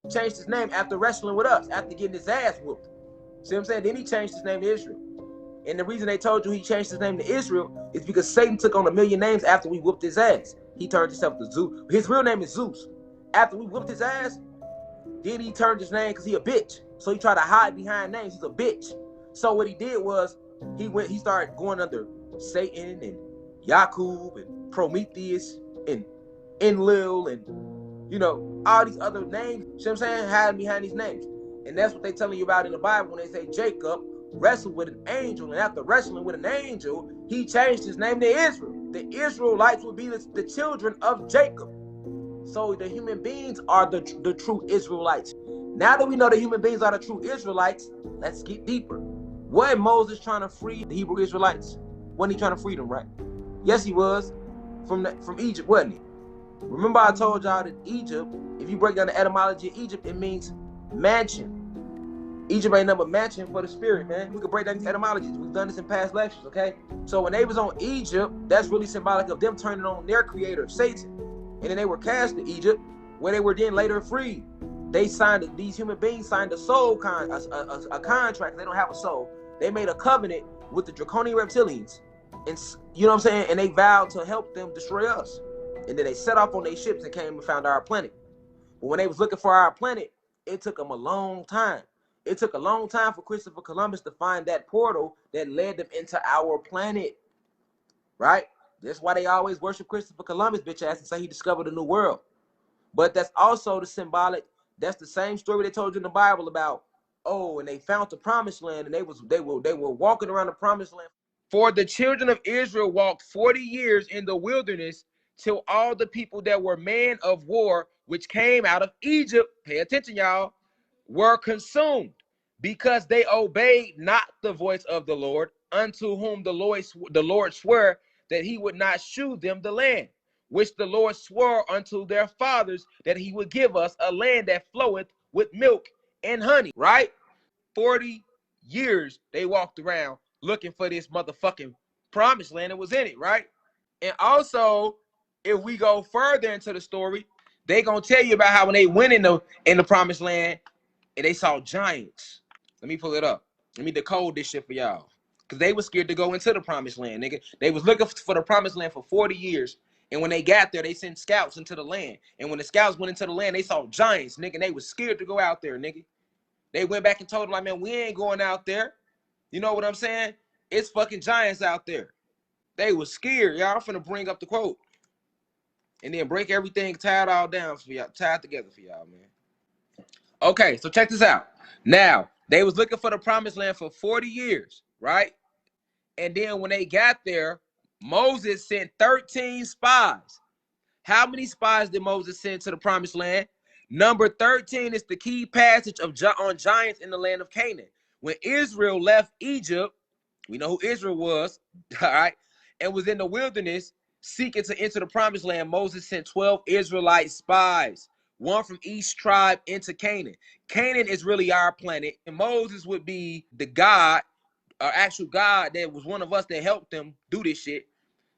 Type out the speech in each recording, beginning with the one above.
changed his name after wrestling with us, after getting his ass whooped. See what I'm saying? Then he changed his name to Israel. And the reason they told you he changed his name to Israel is because Satan took on 1,000,000 names after we whooped his ass. He turned himself to Zeus. His real name is Zeus. After we whooped his ass, then he turned his name because he a bitch. So he tried to hide behind names. He's a bitch. So what he did was he started going under Satan and Yakub and Prometheus and Enlil and all these other names. You see what I'm saying? Hiding behind these names. And that's what they're telling you about in the Bible when they say Jacob wrestled with an angel, and after wrestling with an angel, he changed his name to Israel. The Israelites would be the children of Jacob. So the human beings are the true Israelites. Now that we know the human beings are the true Israelites, let's get deeper. Was Moses trying to free the Hebrew Israelites? Wasn't he trying to free them, right? Yes, he was. From Egypt, wasn't he? Remember I told y'all that Egypt, if you break down the etymology of Egypt, it means mansion. Egypt ain't nothing but mansion for the spirit, man. We could break down these etymologies. We've done this in past lectures, okay? So when they was on Egypt, that's really symbolic of them turning on their creator, Satan. And then they were cast to Egypt, where they were then later freed. These human beings signed a soul a contract. They don't have a soul. They made a covenant with the draconian reptilians. And you know what I'm saying? And they vowed to help them destroy us. And then they set off on their ships and came and found our planet. But when they was looking for our planet, it took them a long time. It took a long time for Christopher Columbus to find that portal that led them into our planet. Right? That's why they always worship Christopher Columbus, bitch ass, and say he discovered a new world. But that's also the symbolic. That's the same story they told you in the Bible about, and they found the promised land, and they were walking around the promised land. For the children of Israel walked 40 years in the wilderness till all the people that were men of war, which came out of Egypt, pay attention, y'all, were consumed, because they obeyed not the voice of the Lord, unto whom the Lord swore that he would not shew them the land, which the Lord swore unto their fathers, that he would give us a land that floweth with milk and honey, right? 40 years they walked around looking for this motherfucking promised land that was in it, right? And also, if we go further into the story, they gonna tell you about how when they went in the promised land and they saw giants. Let me pull it up. Let me decode this shit for y'all. Because they were scared to go into the promised land, nigga. They was looking for the promised land for 40 years. And when they got there, they sent scouts into the land. And when the scouts went into the land, they saw giants, nigga. And they was scared to go out there, nigga. They went back and told them, like, man, we ain't going out there. You know what I'm saying? It's fucking giants out there. They was scared. Y'all, I'm finna bring up the quote. And then break everything, tie it all down for y'all. Tie it together for y'all, man. Okay, so check this out. Now, they was looking for the promised land for 40 years, right? And then when they got there, Moses sent 13 spies. How many spies did Moses send to the promised land? Number 13 is the key passage on giants in the land of Canaan. When Israel left Egypt, we know who Israel was, all right, and was in the wilderness seeking to enter the promised land, Moses sent 12 Israelite spies, one from each tribe, into Canaan. Canaan is really our planet, and Moses would be the God, or actual God that was one of us that helped them do this shit.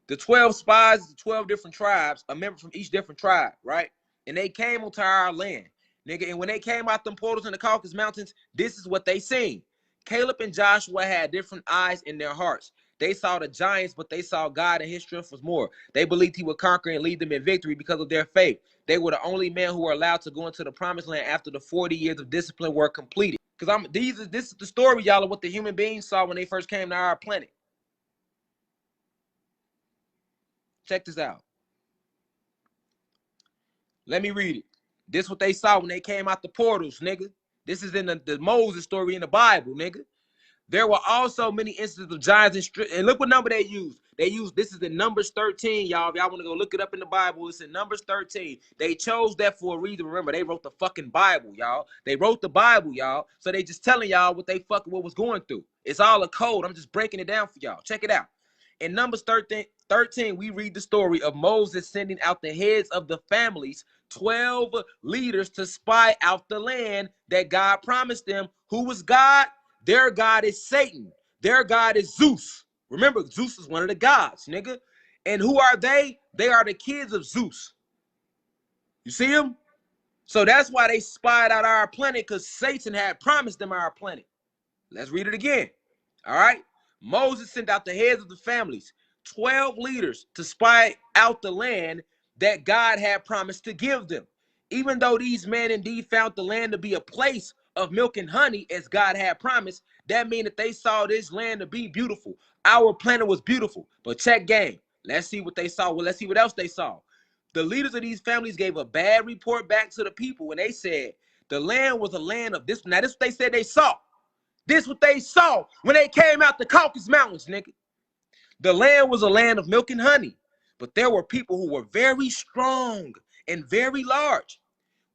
The 12 spies, the 12 different tribes, a member from each different tribe, right? And they came onto our land, nigga. And when they came out them portals in the Caucasus Mountains, this is what they seen. Caleb and Joshua had different eyes in their hearts. They saw the giants, but they saw God, and his strength was more. They believed he would conquer and lead them in victory because of their faith. They were the only men who were allowed to go into the promised land after the 40 years of discipline were completed. Because this is the story, y'all, of what the human beings saw when they first came to our planet. Check this out. Let me read it. This is what they saw when they came out the portals, nigga. This is in the Moses story in the Bible, nigga. There were also many instances of giants and look what number they used. This is in Numbers 13, y'all. If y'all want to go look it up in the Bible, it's in Numbers 13. They chose that for a reason. Remember, they wrote the fucking Bible, y'all. They wrote the Bible, y'all. So they just telling y'all what what was going through. It's all a code. I'm just breaking it down for y'all. Check it out. In Numbers 13, we read the story of Moses sending out the heads of the families, 12 leaders, to spy out the land that God promised them. Who was God? Their God is Satan. Their God is Zeus. Remember, Zeus is one of the gods, nigga. And who are they? They are the kids of Zeus. You see them? So that's why they spied out our planet, because Satan had promised them our planet. Let's read it again. All right. Moses sent out the heads of the families, 12 leaders, to spy out the land that God had promised to give them. Even though these men indeed found the land to be a place of milk and honey, as God had promised, that means that they saw this land to be beautiful. Our planet was beautiful. But check game. Let's see what they saw. Well, let's see what else they saw. The leaders of these families gave a bad report back to the people when they said the land was a land of this. Now, this is what they said they saw. This is what they saw when they came out the Caucasus Mountains, nigga. The land was a land of milk and honey, but there were people who were very strong and very large.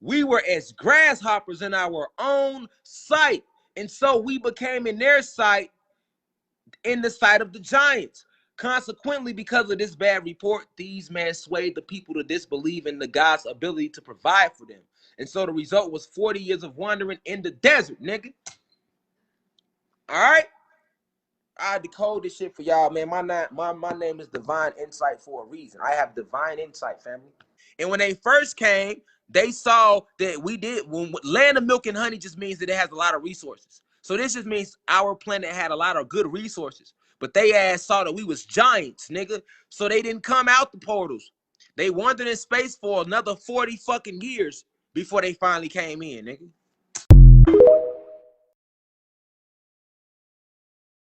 We were as grasshoppers in our own sight, and so we became in their sight, in the sight of the giants. Consequently, because of this bad report, these men swayed the people to disbelieve in the God's ability to provide for them. And so the result was 40 years of wandering in the desert, nigga. All right? I decode this shit for y'all, man. My name is Divine Insight for a reason. I have divine insight, family. And when they first came, they saw that we did. When land of milk and honey just means that it has a lot of resources. So this just means our planet had a lot of good resources. But they ass saw that we was giants, nigga. So they didn't come out the portals. They wandered in space for another 40 fucking years before they finally came in, nigga.